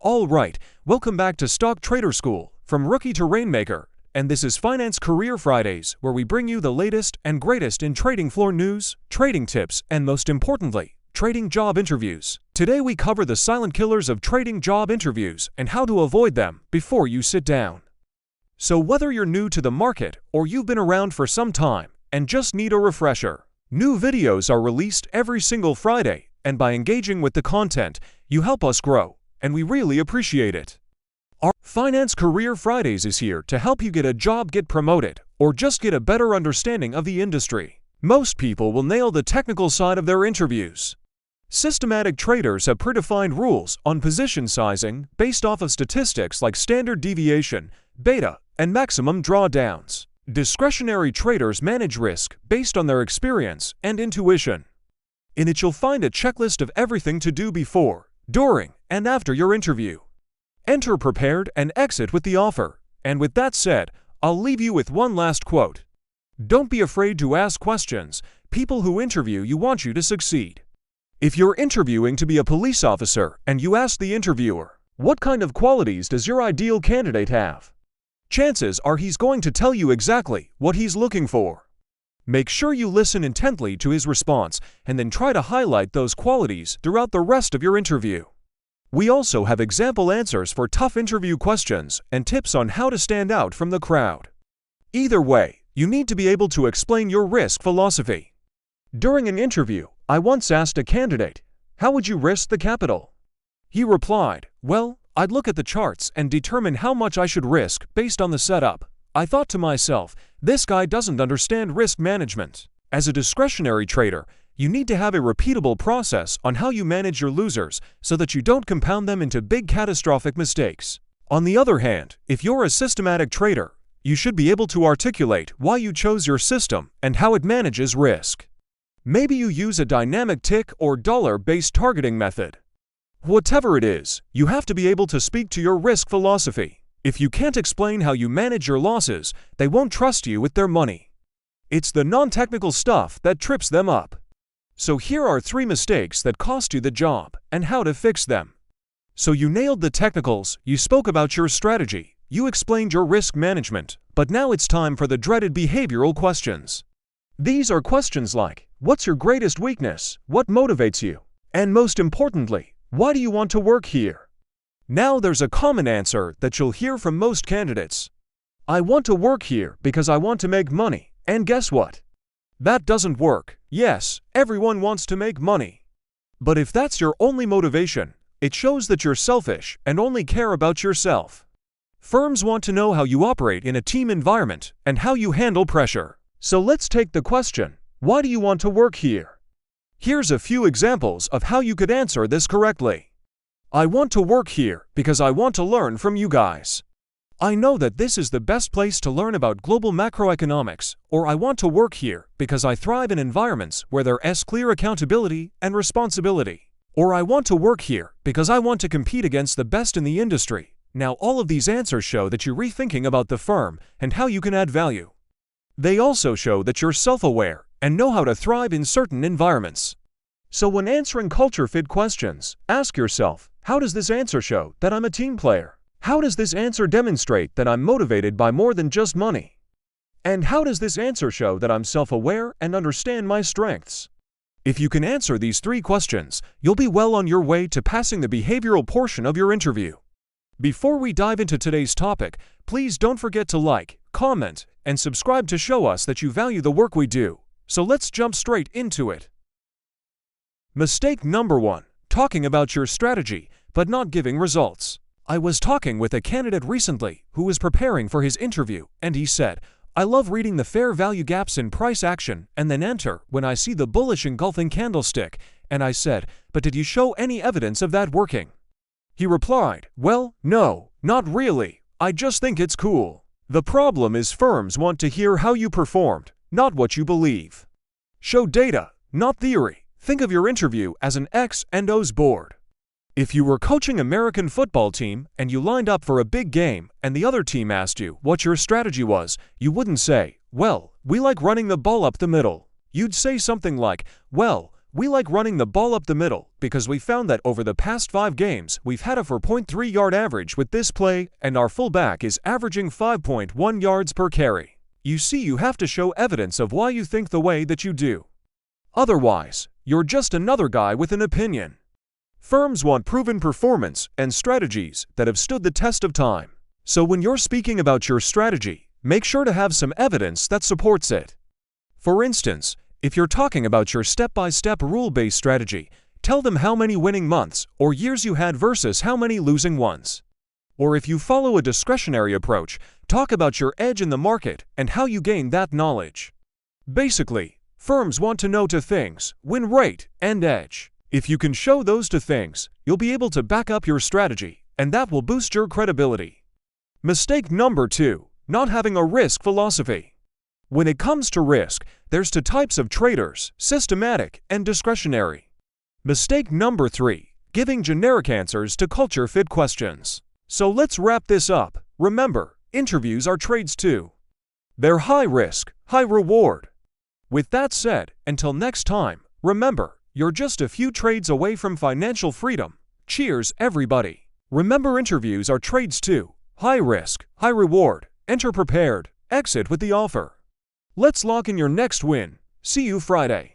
All right, welcome back to Stock Trader School, from rookie to Rainmaker, and this is Finance Career Fridays, where we bring you the latest and greatest in trading floor news, trading tips, and most importantly, trading job interviews. Today we cover the silent killers of trading job interviews and how to avoid them before you sit down. So whether you're new to the market or you've been around for some time and just need a refresher, new videos are released every single Friday, and by engaging with the content, you help us grow, and we really appreciate it. Our Finance Career Fridays is here to help you get a job, get promoted, or just get a better understanding of the industry. Most people will nail the technical side of their interviews. Systematic traders have predefined rules on position sizing based off of statistics like standard deviation, beta, and maximum drawdowns. Discretionary traders manage risk based on their experience and intuition. In it, you'll find a checklist of everything to do before, during, and after your interview. Enter prepared and exit with the offer. And with that said, I'll leave you with one last quote. Don't be afraid to ask questions. People who interview you want you to succeed. If you're interviewing to be a police officer and you ask the interviewer, what kind of qualities does your ideal candidate have? Chances are he's going to tell you exactly what he's looking for. Make sure you listen intently to his response and then try to highlight those qualities throughout the rest of your interview. We also have example answers for tough interview questions and tips on how to stand out from the crowd. Either way, you need to be able to explain your risk philosophy. During an interview, I once asked a candidate, "How would you risk the capital?" He replied, "Well, I'd look at the charts and determine how much I should risk based on the setup." I thought to myself, this guy doesn't understand risk management. As a discretionary trader, you need to have a repeatable process on how you manage your losers so that you don't compound them into big catastrophic mistakes. On the other hand, if you're a systematic trader, you should be able to articulate why you chose your system and how it manages risk. Maybe you use a dynamic tick or dollar-based targeting method. Whatever it is, you have to be able to speak to your risk philosophy. If you can't explain how you manage your losses, they won't trust you with their money. It's the non-technical stuff that trips them up. So here are 3 mistakes that cost you the job and how to fix them. So you nailed the technicals, you spoke about your strategy, you explained your risk management, but now it's time for the dreaded behavioral questions. These are questions like, what's your greatest weakness? What motivates you? And most importantly, why do you want to work here? Now there's a common answer that you'll hear from most candidates. I want to work here because I want to make money, and guess what? That doesn't work. Yes, everyone wants to make money. But if that's your only motivation, it shows that you're selfish and only care about yourself. Firms want to know how you operate in a team environment and how you handle pressure. So let's take the question, why do you want to work here? Here's a few examples of how you could answer this correctly. I want to work here because I want to learn from you guys. I know that this is the best place to learn about global macroeconomics, or I want to work here because I thrive in environments where there's clear accountability and responsibility. Or I want to work here because I want to compete against the best in the industry. Now all of these answers show that you're rethinking about the firm and how you can add value. They also show that you're self-aware and know how to thrive in certain environments. So when answering culture fit questions, ask yourself, how does this answer show that I'm a team player? How does this answer demonstrate that I'm motivated by more than just money? And how does this answer show that I'm self-aware and understand my strengths? If you can answer these 3 questions, you'll be well on your way to passing the behavioral portion of your interview. Before we dive into today's topic, please don't forget to like, comment, and subscribe to show us that you value the work we do. So let's jump straight into it. Mistake number 1. Talking about your strategy, but not giving results. I was talking with a candidate recently who was preparing for his interview, and he said, I love reading the fair value gaps in price action and then enter when I see the bullish engulfing candlestick. And I said, but did you show any evidence of that working? He replied, well, no, not really. I just think it's cool. The problem is firms want to hear how you performed, not what you believe. Show data, not theory. Think of your interview as an X and O's board. If you were coaching an American football team and you lined up for a big game and the other team asked you what your strategy was, you wouldn't say, well, we like running the ball up the middle. You'd say something like, well, We like running the ball up the middle because we found that over the past 5 games, we've had a 4.3 yard average with this play, and our fullback is averaging 5.1 yards per carry. You see, you have to show evidence of why you think the way that you do. Otherwise, you're just another guy with an opinion. Firms want proven performance and strategies that have stood the test of time. So when you're speaking about your strategy, make sure to have some evidence that supports it. For instance, if you're talking about your step-by-step rule-based strategy, tell them how many winning months or years you had versus how many losing ones. Or if you follow a discretionary approach, talk about your edge in the market and how you gain that knowledge. Basically, firms want to know 2 things: win rate and edge. If you can show those 2 things, you'll be able to back up your strategy, and that will boost your credibility. Mistake number 2, not having a risk philosophy. When it comes to risk, there's 2 types of traders: systematic and discretionary. Mistake number 3, giving generic answers to culture-fit questions. So let's wrap this up. Remember, interviews are trades too. They're high risk, high reward. With that said, until next time, remember, you're just a few trades away from financial freedom. Cheers, everybody. Remember, interviews are trades too. High risk, high reward. Enter prepared, exit with the offer. Let's lock in your next win. See you Friday.